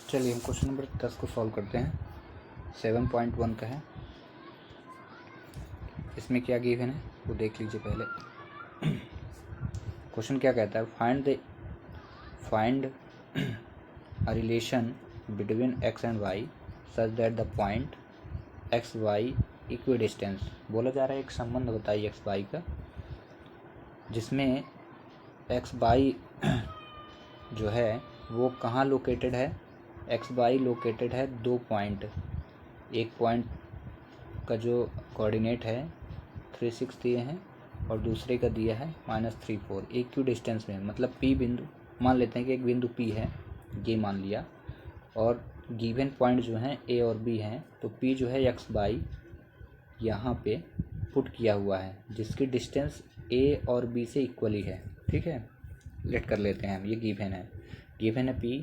चलिए हम question number 10 को सॉल्व करते हैं। 7.1 का है। इसमें क्या गिवन है वो देख लीजिए पहले। क्वेश्चन क्या कहता है, find a relation between x and y such that the point X Y equidistance. बोला जा रहा है एक संबंध बताइए एक्स वाई का, जिसमें एक्स वाई जो है वो कहाँ लोकेटेड है। एक्स वाई लोकेटेड है दो पॉइंट, एक पॉइंट का जो कोऑर्डिनेट है 3, 6 दिए हैं और दूसरे का दिया है -3, 4 इक्वी डिस्टेंस में। मतलब P बिंदु मान लेते हैं कि एक बिंदु P है, ये मान लिया, और गिवन पॉइंट जो हैं A और B हैं। तो P जो है एक्स वाई यहाँ पे पुट किया हुआ है, जिसकी डिस्टेंस A और B से इक्वली है। ठीक है, लेट कर लेते हैं हम, ये गिवन है P,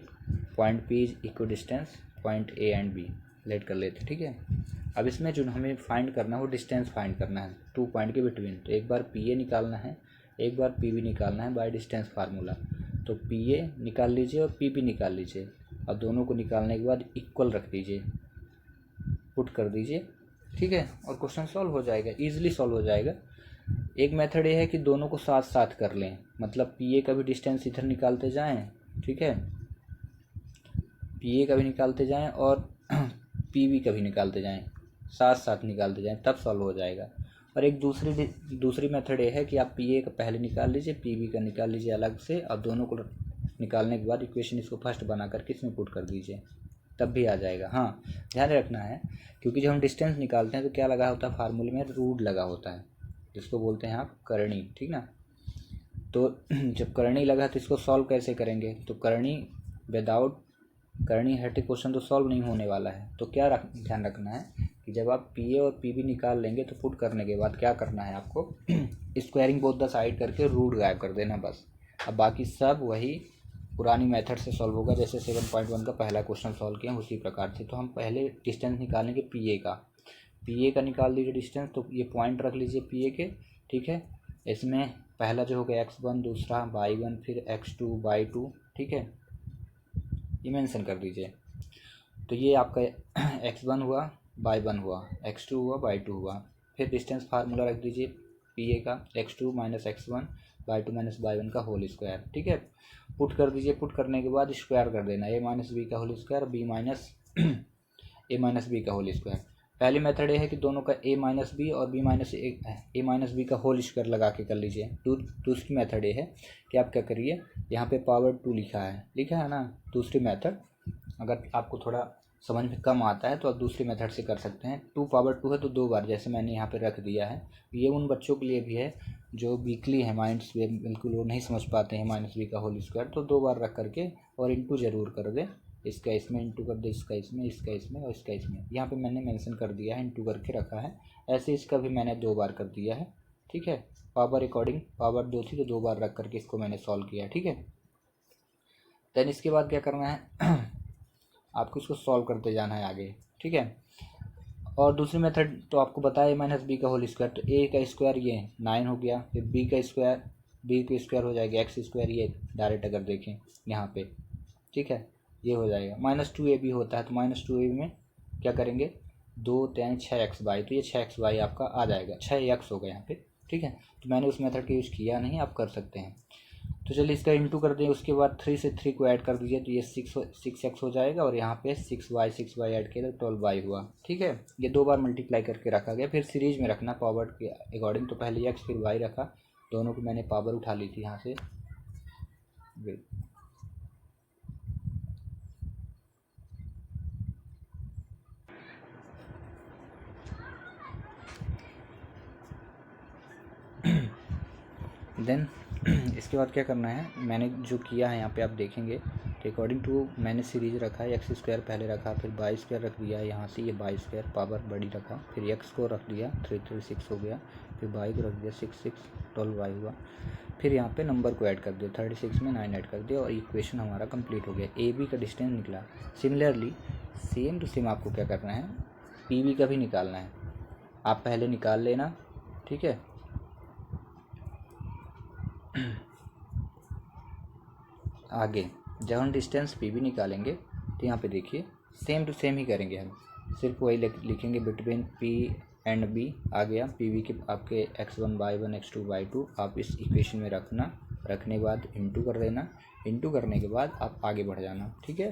point P is equidistance point A and B। लेट कर लेते हैं। ठीक है, अब इसमें जो हमें फाइंड करना है वो डिस्टेंस फाइंड करना है टू पॉइंट के बिटवीन। तो एक बार PA निकालना है, एक बार PB निकालना है बाय डिस्टेंस फार्मूला। तो PA निकाल लीजिए और PB निकाल लीजिए। अब दोनों को निकालने के बाद इक्वल रख दीजिए, पुट कर दीजिए। ठीक है, और क्वेश्चन सॉल्व हो जाएगा, ईजिली सॉल्व हो जाएगा। एक मेथड ये है कि दोनों को साथ साथ कर लें, मतलब PA का भी डिस्टेंस इधर निकालते जाएं। ठीक है, PA का भी निकालते जाएं और PB का भी निकालते जाएं, साथ साथ निकालते जाएं, तब सॉल्व हो जाएगा। और एक दूसरी मेथड ये है कि आप PA का पहले निकाल लीजिए, PB का निकाल लीजिए अलग से। अब दोनों को निकालने के बाद इक्वेशन इसको फर्स्ट बना करके इसमें पुट कर दीजिए, तब भी आ जाएगा। हाँ, ध्यान रखना है क्योंकि जब हम डिस्टेंस निकालते हैं तो क्या लगा होता है फार्मूले में, रूट लगा होता है, जिसको बोलते हैं आप करणी। ठीक ना, तो जब करणी लगा तो इसको सॉल्व कैसे करेंगे। तो विदाउट करणी हटे क्वेश्चन तो सॉल्व नहीं होने वाला है। तो क्या ध्यान रखना है कि जब आप PA और PB निकाल लेंगे तो पुट करने के बाद क्या करना है आपको, स्क्वायरिंग बोथ द साइड करके रूट गायब कर देना बस। अब बाकी सब वही पुरानी मेथड से सॉल्व होगा, जैसे 7.1 का पहला क्वेश्चन सॉल्व किया उसी प्रकार से। तो हम पहले डिस्टेंस निकालेंगे PA का निकाल दीजिए डिस्टेंस। तो ये पॉइंट रख लीजिए PA के। ठीक है, इसमें पहला जो हो गया x1, दूसरा y1, फिर x2 y2। ठीक है, ये मेंशन कर दीजिए। तो ये आपका x1 हुआ, y1 हुआ, x2 हुआ, y2 हुआ। फिर डिस्टेंस फार्मूला रख दीजिए PA का, x2 - x1 y2 - y1 का होल स्क्वायर। ठीक है, पुट कर दीजिए। पुट करने के बाद स्क्वायर कर देना, a - b का होल स्क्वायर, a - b का होल स्क्वायर। पहली मेथड ये है कि दोनों का a - b और a - b का होल स्क्वायर लगा के कर लीजिए। दूसरी मेथड ये है कि आप क्या करिए, यहाँ पे पावर 2 लिखा है ना। दूसरी मेथड अगर आपको थोड़ा समझ में कम आता है तो आप दूसरी मेथड से कर सकते हैं। 2 पावर 2 है तो 2 बार, जैसे मैंने यहाँ पे रख दिया है। ये उन बच्चों के लिए भी है जो वीकली है, माइंड्स बिल्कुल वो नहीं समझ पाते हैं -b का होल स्क्वायर। तो 2 बार रख करके और इंटू ज़रूर कर दे, इसका इसमें इंटू कर दे, इसका इसमें, इसका इसमें और इसका इसमें। यहाँ पे मैंने मेंशन कर दिया है, इंटू करके रखा है। ऐसे इसका भी मैंने 2 बार कर दिया है। ठीक है, पावर अकॉर्डिंग पावर 2 थी तो 2 बार रख करके इसको मैंने सॉल्व किया। ठीक है, देन इसके बाद क्या करना है आपको इसको सॉल्व करते जाना है आगे। ठीक है, और दूसरी मेथड तो आपको बताया -b का होल स्क्वायर। तो a का स्क्वायर ये 9 हो गया, फिर b का स्क्वायर हो जाएगा x²। ये डायरेक्ट अगर देखें यहाँ पे, ठीक है, ये हो जाएगा। -2ab होता है तो -2ab में क्या करेंगे, 2 3 6xy, तो ये 6xy आपका आ जाएगा, 6x होगा यहाँ पे। ठीक है, तो मैंने उस मेथड का यूज़ किया नहीं, आप कर सकते हैं। तो चलिए इसका इंटू कर दें, उसके बाद 3 से 3 को ऐड कर दीजिए तो ये 6x हो जाएगा, और यहाँ पे 6y ऐड किया तो 12y हुआ। ठीक है, ये 2 बार मल्टीप्लाई करके रखा गया। फिर सीरीज में रखना पावर के अकॉर्डिंग। तो पहले x फिर y रखा, दोनों को मैंने पावर उठा ली थी यहाँ से। देन इसके बाद क्या करना है, मैंने जो किया है यहाँ पे आप देखेंगे तो अकॉर्डिंग टू मैंने सीरीज रखा है। x² पहले रखा, फिर y² रख दिया यहाँ से, ये y² पावर बड़ी रखा, फिर x को रख दिया 3 3 6 हो गया, फिर y को रख दिया 6 6 12y हुआ। फिर यहाँ पे नंबर को ऐड कर दिया, 36 में 9 ऐड कर दिया और इक्वेशन हमारा कंप्लीट हो गया। AB का डिस्टेंस निकला। सिमिलरली सेम टू सेम आपको क्या करना है, PB का भी निकालना है। आप पहले निकाल लेना। ठीक है, आगे जब हम डिस्टेंस पी बी निकालेंगे तो यहाँ पे देखिए सेम टू सेम ही करेंगे हम, सिर्फ वही लिखेंगे बिटवीन पी एंड बी। आ गया पी बी के आपके x1 y1 x2 y2 आप इस इक्वेशन में रखना, रखने के बाद इंटू कर देना, इंटू करने के बाद आप आगे बढ़ जाना। ठीक है,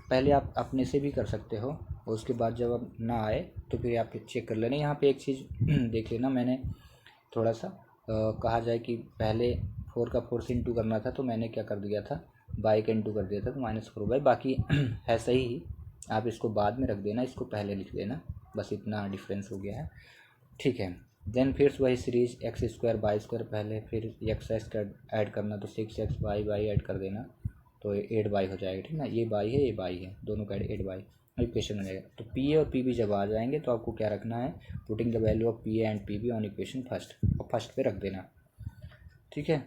पहले आप अपने से भी कर सकते हो और उसके बाद जब अब ना आए तो फिर आप चेक कर लेना। यहाँ पे एक चीज़ देख लेना, मैंने थोड़ा सा कहा जाए कि पहले 4 का 4 से इंटू करना था तो मैंने क्या कर दिया था, बाई का इंटू कर दिया था तो -4/, बाकी है सही ही। आप इसको बाद में रख देना, इसको पहले लिख देना, बस इतना डिफरेंस हो गया है। ठीक है, देन फिर वही सीरीज x² y² पहले, फिर x ऐड करना तो 6x y ऐड कर देना तो 8y हो जाएगा। ठीक ना, ये y है ये y है, दोनों का 8y इक्वेशन हो जाएगा। तो पी ए और पी बी जब आ जाएंगे तो आपको क्या रखना है, putting the value of P A and P be on equation first, और फर्स्ट पे रख देना। ठीक है,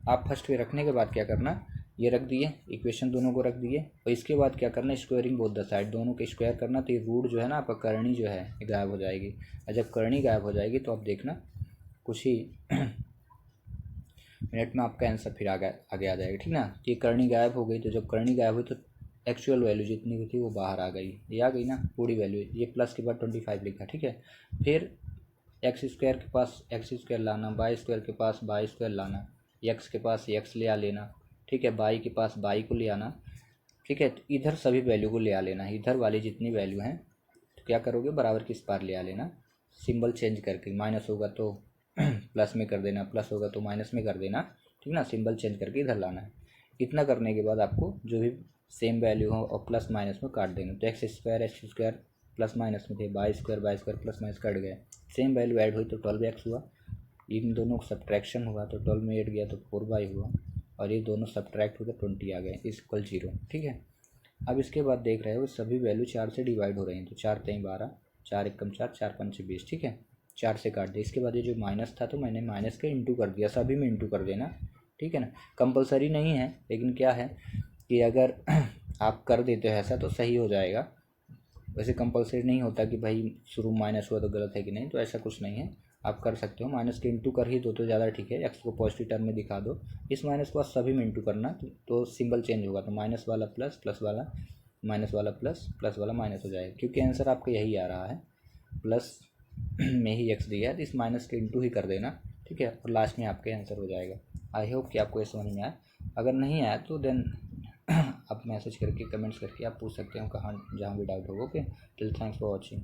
आप फर्स्ट पे रखने के बाद क्या करना, ये रख दिए इक्वेशन दोनों को रख दिए, और इसके बाद क्या करना, स्क्वायरिंग बोथ द साइड, दोनों के स्क्वायर करना। तो ये रूट जो है ना आपका करनी जो है ये गायब हो जाएगी, और जब करनी गायब हो जाएगी तो आप देखना कुछ ही मिनट में आपका आंसर फिर आगे आ जाएगा। ठीक ना, ये करनी गायब हो गई, तो जब करनी गायब हुई तो एक्चुअल वैल्यू जितनी भी थी वो बाहर आ गई, ये आ गई ना पूरी वैल्यू, ये प्लस के बाद 25 लिखा। ठीक है, फिर x² के पास x² लाना, y² के पास y² लाना, x के पास x ले आ लेना। ठीक है, y के पास y को ले आना। ठीक है, तो इधर सभी वैल्यू को ले आ लेना, इधर वाली जितनी वैल्यू हैं तो क्या करोगे, बराबर किस पार ले आ लेना, सिंबल चेंज करके, माइनस होगा तो प्लस में कर देना, प्लस होगा तो माइनस में कर देना। ठीक ना, सिंबल चेंज करके इधर लाना है। इतना करने के बाद आपको जो भी सेम वैल्यू हो और प्लस माइनस में काट देना, तो x² प्लस माइनस में थे, y² प्लस माइनस कट गए, सेम वैल्यू ऐड हुई तो 12x हुआ, इन दोनों का सब्ट्रैक्शन हुआ तो 12 में 8 गया तो 4y हुआ, और ये दोनों सब्ट्रैक्ट हुए तो 20 आ गए, इक्वल 0। ठीक है, अब इसके बाद देख रहे हो सभी वैल्यू 4 से डिवाइड हो रही हैं, तो 4 3 12, 4 1 4, 4 5 20। ठीक है, 4 से काट दिया। इसके बाद ये जो माइनस था तो मैंने माइनस के इंटू कर दिया, सभी में इंटू कर देना। ठीक है ना, कंपलसरी नहीं है, लेकिन क्या है कि अगर आप कर देते हो ऐसा तो सही हो जाएगा, वैसे कंपलसरी नहीं होता कि भाई शुरू माइनस हुआ तो गलत है कि नहीं, तो ऐसा कुछ नहीं है, आप कर सकते हो। माइनस के इंटू कर ही दो तो ज़्यादा ठीक है, एक्स को पॉजिटिव टर्म में दिखा दो, इस माइनस को सभी में इंटू करना तो सिंबल चेंज होगा, तो माइनस वाला प्लस, प्लस वाला माइनस वाला प्लस, प्लस वाला माइनस हो जाएगा, क्योंकि आंसर आपका यही आ रहा है, प्लस में ही एक्स दिया है तो इस माइनस के इंटू ही कर देना। ठीक है, और लास्ट में आपका आंसर हो जाएगा। आई होप कि आपको ये समझ में आया, अगर नहीं आया तो देन आप मैसेज करके कमेंट्स करके आप पूछ सकते हो कहाँ जहाँ भी डाउट हो। Okay, till thanks for watching.